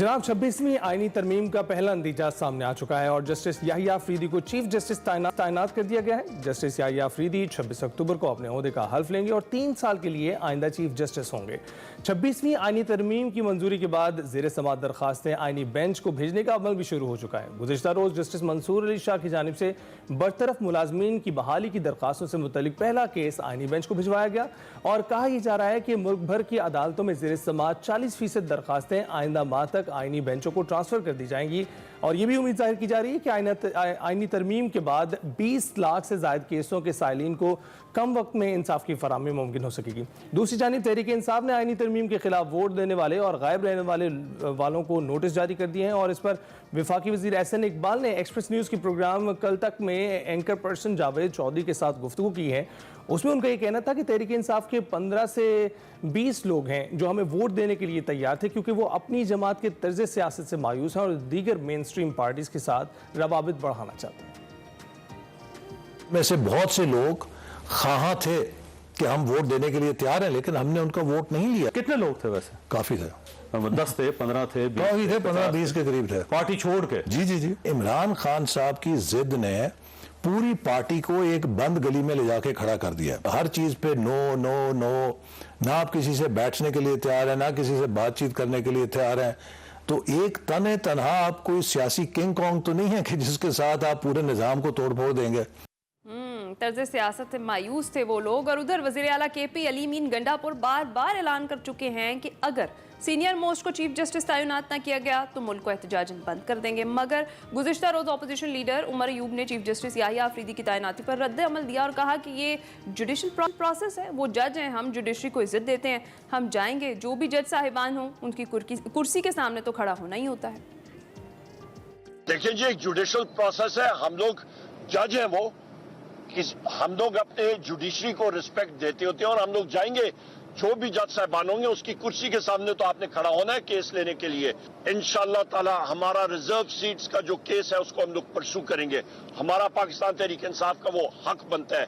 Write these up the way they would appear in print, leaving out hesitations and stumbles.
जनाब 26वीं आईनी तरमीम का पहला नतीजा सामने आ चुका है और जस्टिस याहिया अफरीदी को चीफ जस्टिस तैनात कर दिया गया है। जस्टिस याहिया अफरीदी 26 अक्टूबर को अपने ओहदे का हल्फ लेंगे और 3 साल के लिए आइंदा चीफ जस्टिस होंगे। 26वीं आईनी तरमीम की मंजूरी के बाद ज़ेर समाअत दरखास्तें आईनी बेंच को भेजने का अमल भी शुरू हो चुका है। गुज़िश्ता रोज़ जस्टिस मंसूर अली शाह की जानिब से बरतरफ मुलाजमीन की बहाली की दरखास्तों से मुतल्लिक पहला केस आईनी बेंच को भिजवाया गया और कहा यह जा रहा है कि मुल्क भर की अदालतों में ज़ेर समाअत 40% दरखास्तें आइंदा माह तक आईनी बेंचों को ट्रांसफ़र कर दी जाएंगी और ये भी उम्मीद जाहिर की जा रही है कि आईनी तरमीम के बाद 20 लाख से ज़ायद केसों के साइलिन को कम वक्त में इंसाफ की फराहमी मुमकिन हो सकेगी। दूसरी जानिब तहरीक इंसाफ ने आईनी तरमीम के खिलाफ वोट देने वाले और गायब रहने वालों को नोटिस जारी कर दिए हैं और इस पर वफाकी वज़ीर एहसन इकबाल ने एक्सप्रेस न्यूज़ की प्रोग्राम कल तक में एंकर पर्सन जावेद चौधरी के साथ गुफ्तगू की है। उसमें उनका ये कहना था कि तहरीक इंसाफ के 15 से 20 लोग हैं जो हमें वोट देने के लिए तैयार थे क्योंकि वो अपनी जमात के तर्ज सियासत से मायूस हैं और दीगर मेन स्ट्रीम पार्टीज के साथ रवाबित बढ़ाना चाहते हैं। में से बहुत से लोग ख़्वाह थे कि हम वोट देने के लिए तैयार हैं, लेकिन हमने उनका वोट नहीं लिया। कितने लोग थे वैसे? काफी थे, 10 थे, 15 थे, 15-20 के करीब थे, पार्टी छोड़ के। जी। इमरान खान साहब की जिद ने पूरी पार्टी को एक बंद गली में ले जाके खड़ा कर दिया। हर चीज पे नो नो नो, ना आप किसी से बैठने के लिए तैयार है, ना किसी से बातचीत करने के लिए तैयार है। तो एक तनहा आप कोई सियासी किंग कॉन्ग तो नहीं है कि जिसके साथ आप पूरे निजाम को तोड़ फोड़ देंगे। तर्ज सियासत से मायूस थे वो लोग। और उधर वज़ीर आला KP अली मीन गंडापुर बार बार ऐलान कर चुके हैं कि अगर सीनियर मोस्ट को चीफ जस्टिस तैनात न किया गया तो मुल्क को एहतजाजन बंद कर देंगे। मगर गुज़िश्ता रोज़ अपोजिशन लीडर उमर अयूब ने चीफ जस्टिस याहिया अफरीदी की तैनाती पर रद्द अमल दिया और कहा कि ये जुडिशल प्रोसेस है, वो जज हैं, हम जुडिशरी को इज्जत देते हैं, हम जाएंगे, जो भी जज साहिबान हों उनकी कुर्सी के सामने तो खड़ा होना ही होता है। देखिए जी, एक जुडिशल प्रोसेस है, हम लोग जज हैं, वो हम लोग अपने जुडिशरी को रिस्पेक्ट देते होते हैं और हम लोग जाएंगे, जो भी जज साहबान होंगे उसकी कुर्सी के सामने तो आपने खड़ा होना है केस लेने के लिए। इंशाअल्लाह ताला हमारा रिजर्व सीट्स का जो केस है उसको हम लोग परसू करेंगे। हमारा पाकिस्तान तहरीक इंसाफ का वो हक बनता है।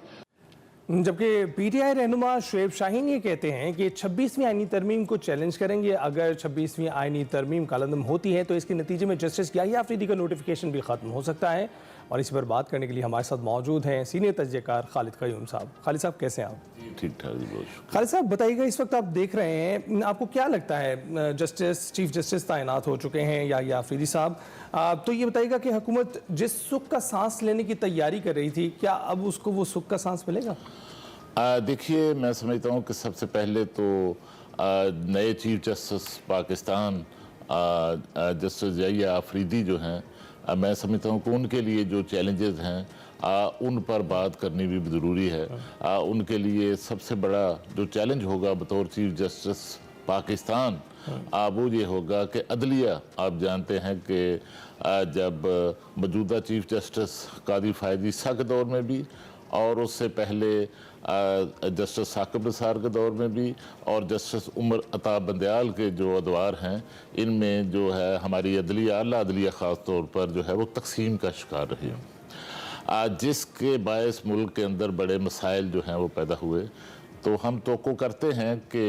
जबकि PTI रहनुमा शुएब शाहीन ये कहते हैं कि 26वीं आईनी तरमीम को चैलेंज करेंगे। अगर 26वीं आईनी तरमीम कालअदम होती है तो इसके नतीजे में जस्टिस याहिया अफरीदी का नोटिफिकेशन भी ख़त्म हो सकता है। और इस पर बात करने के लिए हमारे साथ मौजूद हैं सीनियर तजज़ियाकार खालिद क़य्यूम साहब। खालिद साहब कैसे हैं आप? ठीक ठाक। खालिद साहब बताइएगा, इस वक्त आप देख रहे हैं, आपको क्या लगता है चीफ जस्टिस तैनात हो चुके हैं याहिया अफरीदी साहब, तो ये बताइएगा कि हुकूमत जिस सुख का सांस लेने की तैयारी कर रही थी, क्या अब उसको वो सुख का सांस मिलेगा? देखिए, मैं समझता हूँ कि सबसे पहले तो नए chief justice Pakistan justice Yahya Afridi जो हैं, मैं समझता हूँ कि उनके लिए जो चैलेंजेस हैं उन पर बात करनी भी ज़रूरी है। उनके लिए सबसे बड़ा जो चैलेंज होगा बतौर चीफ जस्टिस पाकिस्तान वो ये होगा कि अदलिया, आप जानते हैं कि जब मौजूदा चीफ जस्टिस कादी फ़ायद ईसा के दौर में भी और उससे पहले जस्टिस साकिब निसार के दौर में भी और जस्टिस उमर अता बंदयाल के जो अदवार हैं, इनमें जो है हमारी अदलिया, आला अदलिया ख़ास तौर पर जो है वो तकसीम का शिकार रही है, जिसके बायस मुल्क के अंदर बड़े मसाइल जो हैं वो पैदा हुए। तो हम तवक्को करते हैं कि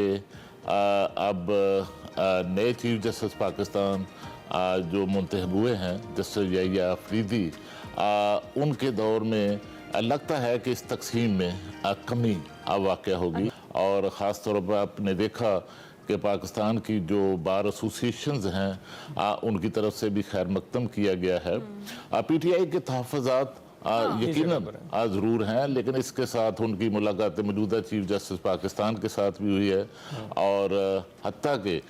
अब नए चीफ जस्टिस पाकिस्तान जो मुंतखब हुए हैं जस्टिस याहिया अफरीदी, उनके दौर में लगता है कि इस तकसीम में कमी अब वाक़या होगी। और ख़ास तौर पर आपने देखा कि पाकिस्तान की जो बार एसोसिएशंस हैं उनकी तरफ से भी खैर मकदम किया गया है। PTI के तहफ़्फ़ुज़ात यकीनन ज़रूर हैं, लेकिन इसके साथ उनकी मुलाकात मौजूदा चीफ जस्टिस पाकिस्तान के साथ भी हुई है और हत्ता के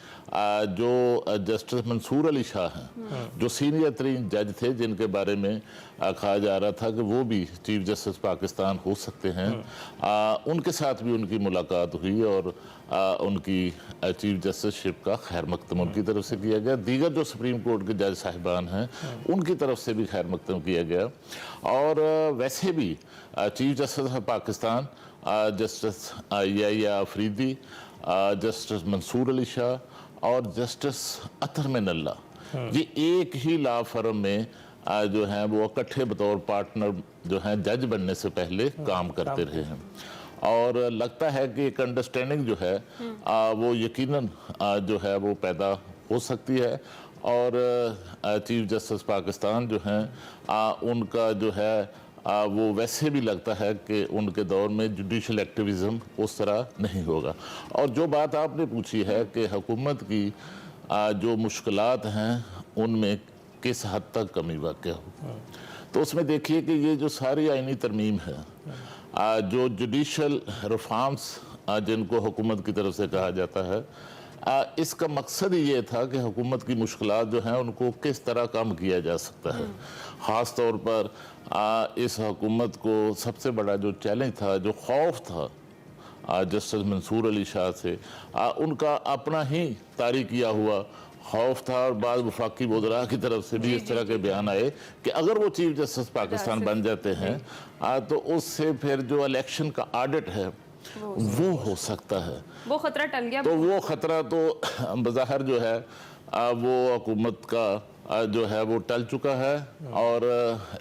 जो जस्टिस मंसूर अली शाह हैं जो सीनियर तरीन जज थे, जिनके बारे में कहा जा रहा था कि वो भी चीफ जस्टिस पाकिस्तान हो सकते हैं, उनके साथ भी उनकी मुलाकात हुई और उनकी चीफ जस्टिसशिप का खैर मकदम उनकी तरफ से किया गया। दीगर जो सुप्रीम कोर्ट के जज साहिबान हैं उनकी तरफ से भी खैर मकदम किया गया। और वैसे भी chief justice Pakistan justice Yahya Afridi, justice Mansoor Ali Shah और जस्टिस अतर मिनल्ला, ये एक ही लॉ फर्म में जो हैं वो इकट्ठे बतौर पार्टनर जो हैं जज बनने से पहले काम करते रहे हैं। और लगता है कि एक अंडरस्टैंडिंग जो है वो यकीनन जो है वो पैदा हो सकती है اور چیف جسٹس پاکستان جو ہیں ان کا جو ہے وہ ویسے بھی لگتا ہے کہ ان کے دور میں جوڈیشل ایکٹیویزم اس طرح نہیں ہوگا. اور جو بات آپ نے پوچھی ہے کہ حکومت کی جو مشکلات ہیں ان میں کس حد تک کمی واقع ہو، تو اس میں دیکھیے کہ یہ جو ساری آئینی ترمیم ہے، جو جوڈیشل ریفارمز جن کو حکومت کی طرف سے کہا جاتا ہے، اس کا مقصد یہ تھا کہ حکومت کی مشکلات جو ہیں ان کو کس طرح کم کیا جا سکتا ہے. خاص طور پر اس حکومت کو سب سے بڑا جو چیلنج تھا، جو خوف تھا جسٹس منصور علی شاہ سے، ان کا اپنا ہی طاری کیا ہوا خوف تھا، اور بعض وفاقی وزراء کی طرف سے بھی اس طرح کے بیان آئے کہ اگر وہ چیف جسٹس پاکستان بن جاتے ہیں تو اس سے پھر جو الیکشن کا آڈٹ ہے وہ ہو سکتا ہے. وہ خطرہ ٹل گیا. تو وہ خطرہ تو بظاہر جو ہے وہ حکومت کا جو ہے وہ ٹل چکا ہے. اور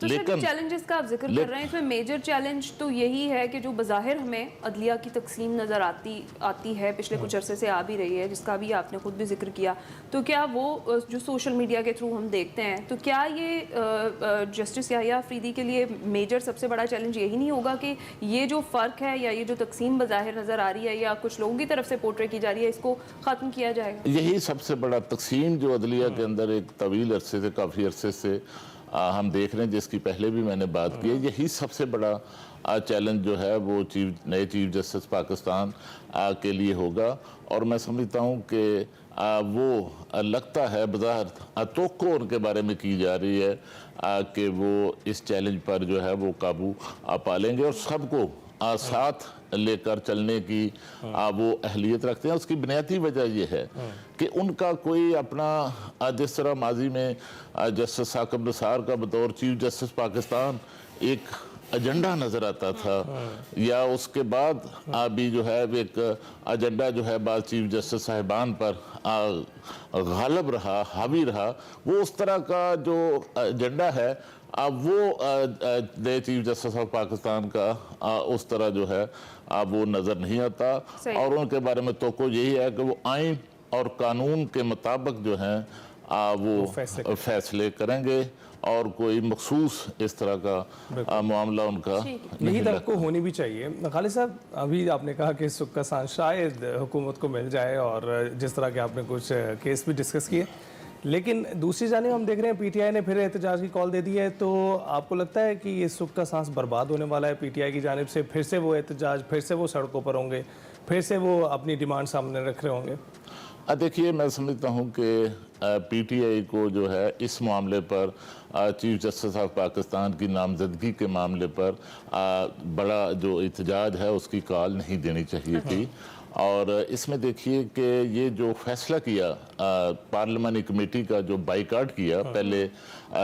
لیکن چیلنجز کا آپ ذکر کر رہے ہیں، اس میں میجر چیلنج تو یہی ہے کہ جو بظاہر ہمیں عدلیہ کی تقسیم نظر آتی ہے، پچھلے کچھ عرصے سے آ بھی رہی ہے، جس کا بھی آپ نے خود بھی ذکر کیا، تو کیا وہ جو سوشل میڈیا کے تھرو ہم دیکھتے ہیں، تو کیا یہ جسٹس یحییٰ آفریدی کے لیے میجر سب سے بڑا چیلنج یہی نہیں ہوگا کہ یہ جو فرق ہے یا یہ جو تقسیم بظاہر نظر آ رہی ہے یا کچھ لوگوں کی طرف سے پورٹری کی جا رہی ہے، اس کو ختم کیا جائے گا؟ یہی سب سے بڑا تقسیم جو عدلیہ کے اندر ایک طویل عرصے سے، کافی عرصے سے ہم دیکھ رہے ہیں، جس کی پہلے بھی میں نے بات کی ہے، یہی سب سے بڑا چیلنج جو ہے وہ نئے چیف جسٹس پاکستان کے لیے ہوگا. اور میں سمجھتا ہوں کہ وہ لگتا ہے بظاہر توقع ان کے بارے میں کی جا رہی ہے کہ وہ اس چیلنج پر جو ہے وہ قابو پا لیں گے اور سب کو ساتھ لے کر چلنے کی وہ اہلیت رکھتے ہیں. اس کی بنیادی وجہ یہ ہے کہ ان کا کوئی اپنا، جس طرح ماضی میں جسٹس ثاقب نثار کا بطور چیف جسٹس پاکستان ایک ایجنڈا نظر آتا تھا، یا اس کے بعد بھی جو ہے ایک ایجنڈا جو ہے بعض چیف جسٹس صاحبان پر غالب رہا، حاوی رہا، وہ اس طرح کا جو ایجنڈا ہے وہ نئے چیف جسٹس آف پاکستان کا اس طرح جو ہے وہ نظر نہیں آتا. اور ان کے بارے میں توقع یہی ہے کہ وہ آئین اور قانون کے مطابق جو ہیں وہ فیصلے کریں گے، اور کوئی مخصوص اس طرح کا معاملہ ان کا یہی توقع ہونی بھی چاہیے. خالد صاحب، ابھی آپ نے کہا کہ سکھ کا سانس شاید حکومت کو مل جائے، اور جس طرح کے آپ نے کچھ کیس بھی ڈسکس کیے، لیکن دوسری جانب ہم دیکھ رہے ہیں پی ٹی آئی نے پھر احتجاج کی کال دے دی ہے. تو آپ کو لگتا ہے کہ یہ سکھ کا سانس برباد ہونے والا ہے؟ پی ٹی آئی کی جانب سے پھر سے وہ احتجاج، پھر سے وہ سڑکوں پر ہوں گے، پھر سے وہ اپنی ڈیمانڈ سامنے رکھ رہے ہوں گے؟ دیکھیے، میں سمجھتا ہوں کہ پی ٹی آئی کو جو ہے اس معاملے پر چیف جسٹس آف پاکستان کی نامزدگی کے معاملے پر بڑا جو احتجاج ہے اس کی کال نہیں دینی چاہیے تھی. اور اس میں دیکھیے کہ یہ جو فیصلہ کیا پارلیمانی کمیٹی کا، جو بائیکاٹ کیا، پہلے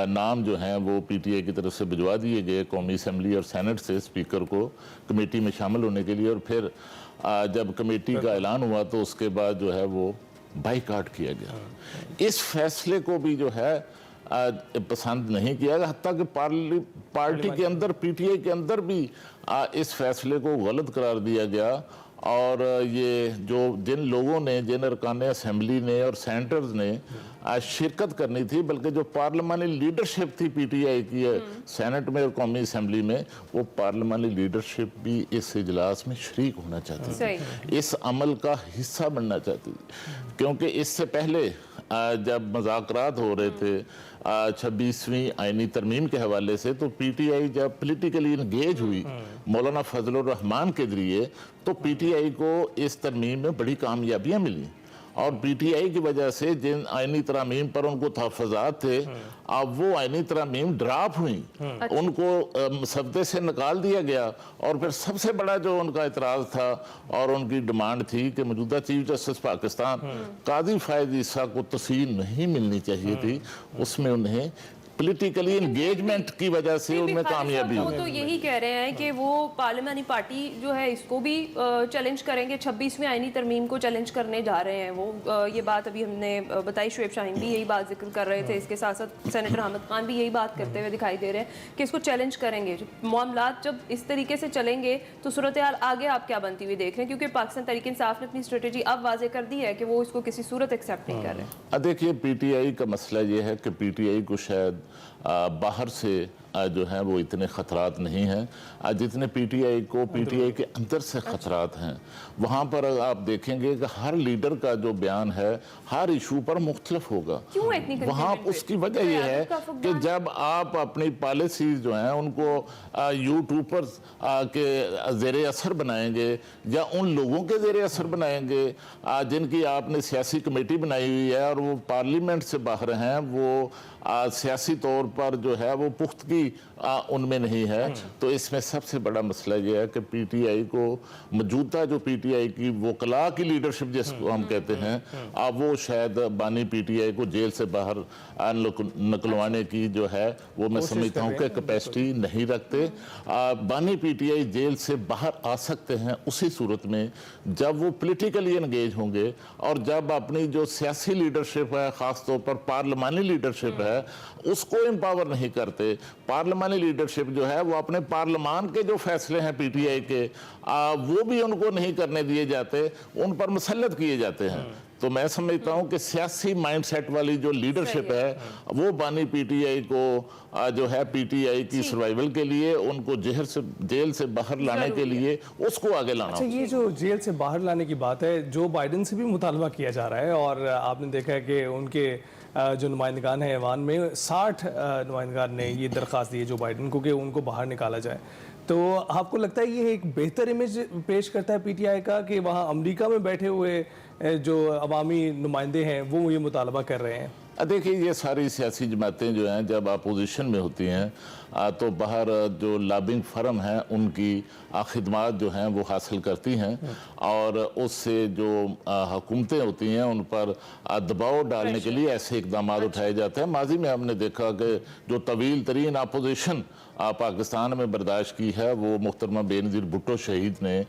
نام جو ہیں وہ پی ٹی آئی کی طرف سے بھجوا دیے گئے قومی اسمبلی اور سینٹ سے اسپیکر کو کمیٹی میں شامل ہونے کے لیے، اور پھر جب کمیٹی کا اعلان ہوا تو اس کے بعد جو ہے وہ بائیکاٹ کیا گیا. اس فیصلے کو بھی جو ہے پسند نہیں کیا گیا، حتیٰ کہ پارٹی کے اندر، پی ٹی آئی کے اندر بھی اس فیصلے کو غلط قرار دیا گیا. اور یہ جو جن لوگوں نے، جن ارکان اسمبلی نے اور سینٹرز نے شرکت کرنی تھی، بلکہ جو پارلیمانی لیڈرشپ تھی پی ٹی آئی کی سینٹ میں اور قومی اسمبلی میں، وہ پارلیمانی لیڈرشپ بھی اس اجلاس میں شریک ہونا چاہتی تھی، اس عمل کا حصہ بننا چاہتی تھی. کیونکہ اس سے پہلے جب مذاکرات ہو رہے تھے 26ویں آئینی ترمیم کے حوالے سے، تو پی ٹی آئی جب پولیٹیکلی انگیج ہوئی مولانا فضل الرحمان کے ذریعے، تو پی ٹی آئی کو اس ترمیم میں بڑی کامیابیاں ملی. اور پی ٹی آئی کی وجہ سے جن آئینی ترامیم پر ان کو تحفظات تھے، اب وہ آئینی ترامیم ڈراپ ہوئیں، ان کو مسودے سے نکال دیا گیا. اور پھر سب سے بڑا جو ان کا اعتراض تھا اور ان کی ڈیمانڈ تھی کہ موجودہ چیف جسٹس پاکستان قاضی فائز عیسیٰ کو تصویر نہیں ملنی چاہیے تھی، اس میں انہیں पॉलिटिकली एंगेजमेंट की वजह से नहीं, उनमें खालिद कामयाबी साहब, हुई। वो तो यही कह रहे हैं कि वो पार्लियामानी पार्टी जो है इसको भी चैलेंज करेंगे, 26वीं आईनी तरमीम को चैलेंज करने जा रहे हैं वो। ये बात अभी हमने बताई, शुएब शाहीन भी यही बात जिक्र कर रहे थे, इसके साथ साथ सेनेटर अहमद खान भी यही बात करते हुए दिखाई दे रहे हैं कि इसको चैलेंज करेंगे। मामलात जब इस तरीके से चलेंगे तो सूरत हाल आगे आप क्या बनती हुई देख रहे हैं, क्योंकि पाकिस्तान तहरीक इंसाफ ने अपनी स्ट्रेटेजी अब वाजे कर दी है कि वो इसको किसी सूरत एक्सेप्ट नहीं कर रहे। देखिए पीटीआई का मसला ये है कि पीटीआई को शायद बाहर से जो है वो इतने ख़तरात नहीं हैं जितने पीटीआई को पीटीआई के अंदर से ख़तरात हैं। वहाँ पर आप देखेंगे कि हर लीडर का जो बयान है हर इशू पर मुख्तलिफ होगा। क्यों इतनी वहाँ confusion उसकी वजह यह है कि जब आप अपनी पॉलिसीज जो हैं उनको यूट्यूबर्स के ज़ेर असर बनाएंगे या उन लोगों के ज़ेर असर बनाएंगे जिनकी आपने सियासी कमेटी बनाई हुई है और वो पार्लियामेंट से बाहर हैं, वो सियासी तौर पर जो है वो पुख्तगी उनमें नहीं है। तो इसमें सबसे बड़ा मसला ये है कि पीटीआई को मौजूदा जो पीटीआई की वकला की लीडरशिप जिसको हम कहते हैं वो शायद बानी पीटीआई को जेल से बाहर निकलवाने की जो है वो मैं समझता हूँ कि कैपेसिटी नहीं रखते। बानी पीटीआई जेल से बाहर आ सकते हैं उसी सूरत में जब वो पॉलिटिकली एंगेज होंगे और जब अपनी जो सियासी लीडरशिप है, ख़ास तौर पर पार्लिमानी लीडरशिप है, उसको एम्पावर नहीं करते। पार्लिमानी लीडरशिप जो है वो अपने पार्लिमान के जो फैसले हैं पीटीआई के वो भी उनको नहीं करने दिए जाते, उन पर मुसल्लत किए जाते हैं। तो मैं समझता हूँ कि सियासी माइंडसेट वाली जो लीडरशिप है वो बानी पीटीआई को जो है पीटीआई की सर्वाइवल के लिए उनको जेल से बाहर लाने के लिए उसको आगे लाना। अच्छा, ये जो जेल से बाहर लाने की बात है, जो बाइडन से भी मुतालबा किया जा रहा है और आपने देखा है कि उनके जो नुमाइंदगान हैं ऐवान में 60 नुमाइंदगान ने ये दरख्वास्त दी है जो बाइडन को कि उनको बाहर निकाला जाए। तो आपको लगता है ये एक बेहतर इमेज पेश करता है पीटीआई का कि वहाँ अमेरिका में बैठे हुए जो अवामी नुमाइंदे हैं वो ये मुतालबा कर रहे हैं? देखिए ये सारी सियासी जमातें जो हैं जब अपोजिशन में होती हैं तो बाहर जो लॉबिंग फर्म हैं उनकी खिदमात जो हैं वो हासिल करती हैं और उससे जो हुकूमतें होती हैं उन पर दबाव डालने के लिए ऐसे इकदाम उठाए जाते हैं। माजी में हमने देखा कि जो तवील तरीन अपोजिशन पाकिस्तान में बर्दाश्त की है वो मुहतरमा बेनज़ीर भुट्टो शहीद ने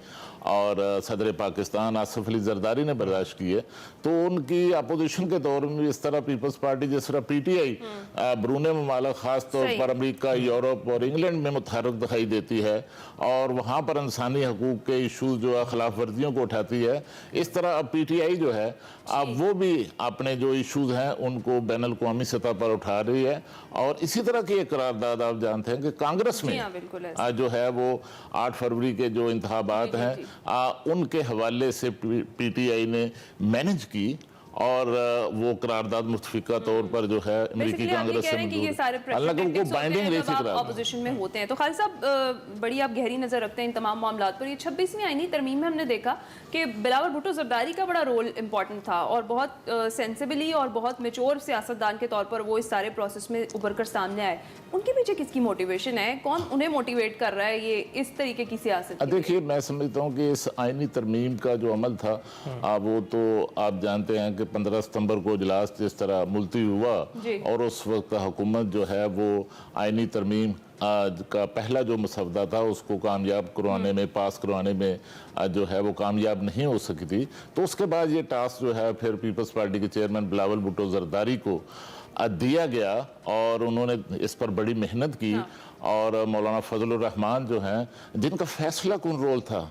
और सदर पाकिस्तान आसिफ अली जरदारी ने बर्दाश्त की है। तो उनकी अपोजिशन के दौर में इस तरह पीपल्स पार्टी जिस तरह पीटीआई बरूने ममालिक ख़ास तौर पर अमेरिका, यूरोप और इंग्लैंड में मुतहरक दिखाई देती है और वहाँ पर इंसानी हकूक़ के इशूज़ जो है खिलाफ वर्जियों को उठाती है। इस तरह अब पीटीआई जो है अब वो भी अपने जो इशूज़ हैं उनको बैन अल-अक़वामी सतह पर उठा रही है। और इसी तरह की एक करारदाद आप जानते हैं कि कांग्रेस में जो है वो 8 फरवरी के जो इंतखाबात हैं उनके हवाले से पीटीआई ने मैनेज की और वो करारदाद मुतफिका तौर पर जो है अमेरिकी कांग्रेस से उनको बाइंडिंग रेसी ऑपोजिशन में होते हैं। तो खालिद साहब बड़ी आप गहरी नजर रखते हैं इन तमाम मामलात पर। ये 26वीं आईनी तरमीम में हमने देखा कि बिलावल भुट्टो जरदारी का बड़ा रोल इंपॉर्टेंट था और बहुत सेंसिबली और बहुत मेच्योर सियासतदान के तौर पर वो इस सारे प्रोसेस में उभर कर सामने आए। उनके पीछे किसकी मोटिवेशन है, कौन उन्हें मोटिवेट कर रहा है ये इस तरीके की सियासत? देखिए मैं समझता हूँ कि इस आईनी तरमीम का जो अमल था वो तो आप जानते हैं कि 15 सितंबर को इजलास जिस तरह मुलतवी हुआ और उस वक्त हुकूमत जो है वो आईनी तरमीम का पहला जो मसवदा था उसको कामयाब करवाने में, पास करवाने में जो है वो कामयाब नहीं हो सकी थी। तो उसके बाद ये टास्क जो है फिर पीपल्स पार्टी के चेयरमैन बिलावल भुट्टो जरदारी को दिया गया और उन्होंने इस पर बड़ी मेहनत की। और मौलाना फजलुर रहमान जो हैं जिनका फैसला कौन रोल था,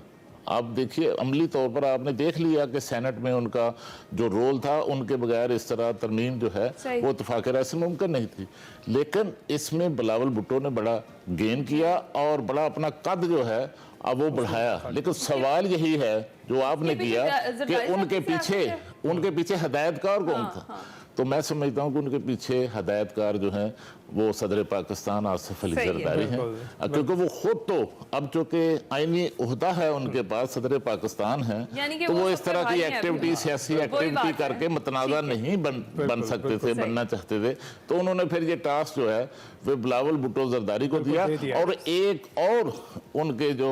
आप देखिए अमली तौर पर आपने देख लिया कि सेनेट में उनका जो रोल था उनके बगैर इस तरह तरमीम जो है वो इत्तेफाक राय से मुमकिन नहीं थी। लेकिन इसमें बिलावल भुट्टो ने बड़ा गेन किया और बड़ा अपना कद जो है अब वो बढ़ाया। लेकिन सवाल यही है जो आपने किया कि उनके पीछे हिदायतकार कौन था। तो मैं समझता हूँ कि उनके पीछे हिदायतकार जो हैं वो सदर पाकिस्तान आसिफ अली जरदारी हैं, क्योंकि वो खुद तो अब चूंकि आईनी ओहदा है उनके पास, सदर पाकिस्तान है, तो वो इस तरह की एक्टिविटी, सियासी एक्टिविटी करके मुतनाज़ा नहीं बन सकते थे, बनना चाहते थे। तो उन्होंने फिर ये टास्क जो है वो बिलावल भुट्टो जरदारी को दिया। और एक और उनके जो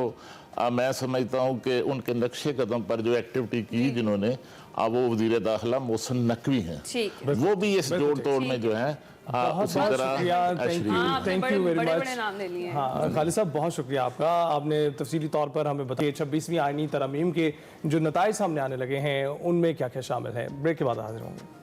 मैं समझता हूँ कि उनके नक्शे कदम पर जो एक्टिविटी की जिन्होंने वो वज़ीर दाखिला मोहसिन नकवी हैं, वो भी इस जोड़ तोड़ में जो है बहुत उसी बहुत तरह शुक्रिया, थैंक यू, हाँ, आपने थैंक यू वेरी बड़े मच। बड़े नाम ले लिए हैं। हाँ खालिद साहब, बहुत शुक्रिया आपका, आपने तफसीली तौर पर हमें बताया 26वीं आईनी तरमीम के जो नताइज सामने आने लगे हैं उनमें क्या क्या शामिल है। ब्रेक के बाद हाजिर होंगे।